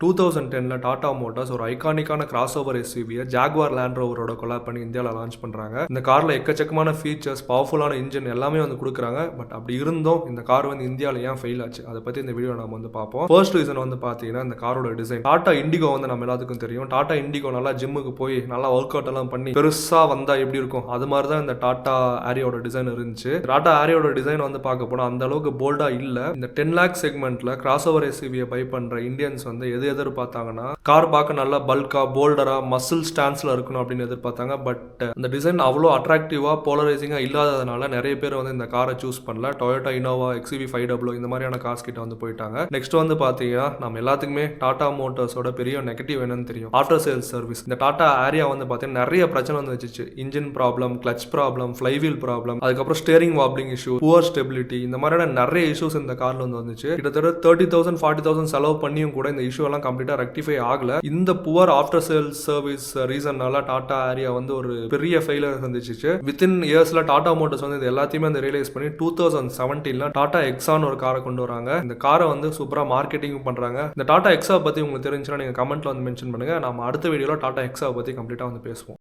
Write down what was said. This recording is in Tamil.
2010ல டாடா மோட்டார்ஸ் ஒரு ஐகானிக்கான கிராஸ் ஓவர் எஸ்யூவியை ஜாக்வார் லேண்ட் ரோவரோட கொலாப் பண்ணி இந்தியாவில் லான்ச் பண்ணுறாங்க. இந்த காரில் எக்கச்சக்கமான ஃபீச்சர்ஸ், பவர்ஃபுல்லான இன்ஜின் எல்லாமே வந்து கொடுக்குறாங்க. பட் அப்படி இருந்தும் இந்த கார் வந்து இந்தியாவில் ஏன் ஃபெயில் ஆச்சு, அதை பற்றி இந்த வீடியோ நம்ம வந்து பார்ப்போம். ஃபர்ஸ்ட் ரீசன் வந்து பார்த்தீங்கன்னா இந்த காரோட டிசைன். டாடா இண்டிகோ வந்து நம்ம எல்லாத்துக்கும் தெரியும். டாடா இண்டிகோ நல்லா ஜிம்முக்கு போய் நல்லா ஒர்க் அவுட் எல்லாம் பண்ணி பெருசாக வந்தால் எப்படி இருக்கும், அது மாதிரி தான் இந்த டாடா ஆரியோட டிசைன் இருந்துச்சு. டாடா ஆரியோட டிசைன் வந்து பார்க்க போனால் அந்த அளவுக்கு போல்டாக இல்லை. இந்த 10 lakh செக்மெண்ட்ல கிராஸ் ஓவர் எஸ்யூவியை பை பண்ணுற இந்தியன்ஸ் வந்து எது எதிர்பார்த்தாங்கன்னா கார் பார்க்க நல்லா பல்கா, போல்டரா, மசில் ஸ்டான்ஸ்ல இருக்கணும் அப்படின்னு எதிர்பார்த்தாங்க. பட் அந்த டிசைன் அவ்வளோ அட்ராக்டிவா, போலரைசிங்கா இல்லாததுனால நிறைய பேர் வந்து இந்த காரை சூஸ் பண்ணல. டொயோட்டா இனோவா, XUV 500 இந்த மாதிரியான கார்ஸ் கிட்ட வந்து போயிட்டாங்க. நெக்ஸ்ட் வந்து பாத்தீங்கன்னா நம்ம எல்லாத்துக்குமே டாடா மோட்டார்ஸோட பெரிய நெகட்டிவ் என்னன்னு தெரியும், ஆஃப்டர் சேல்ஸ் சர்வீஸ். இந்த டாடா ஆரியா வந்து பாத்தீங்கன்னா நிறைய பிரச்சனை வந்து வச்சுச்சு. Engine problem, clutch problem, flywheel problem, அதுக்கப்புறம் steering wobbling issue, poor stability, இந்த மாதிரியான நிறைய இஷ்யூஸ் இந்த கார்ல வந்து வந்துச்சு. கிட்டத்தட்ட 30,000 40,000 செலவு பண்ணியும் கூட இந்த இஷ்யூ எல்லாம் கம்ப்ளீட்டா ரெக்டிஃபை ஆகல. இந்த புவர் ஆஃப்டர் சேல்ஸ் சர்வீஸ் ரீசன்னால டாடா ஆரியா வந்து ஒரு பெரிய ஃபெயிலியர் சந்திச்சிச்சு. வித்தின் இயர்ஸ்ல டாடா மோட்டர்ஸ் வந்து இது எல்லாத்தையுமே வந்து ரியலைஸ் பண்ணி 2017ல டாடா எக்ஸான் ஒரு காரை கொண்டு வராங்க. இந்த காரை வந்து சூப்பரா மார்க்கெட்டிங் பண்றாங்க. இந்த டாடா எக்ஸா பத்தி உங்களுக்கு தெரிஞ்சுன்னா நீங்க கமெண்ட்ல வந்து மென்ஷன் பண்ணுங்க. நம்ம அடுத்த வீடியோல டாடா எக்ஸா பத்தி கம்ப்ளீட்டா வந்து பேசுவோம்.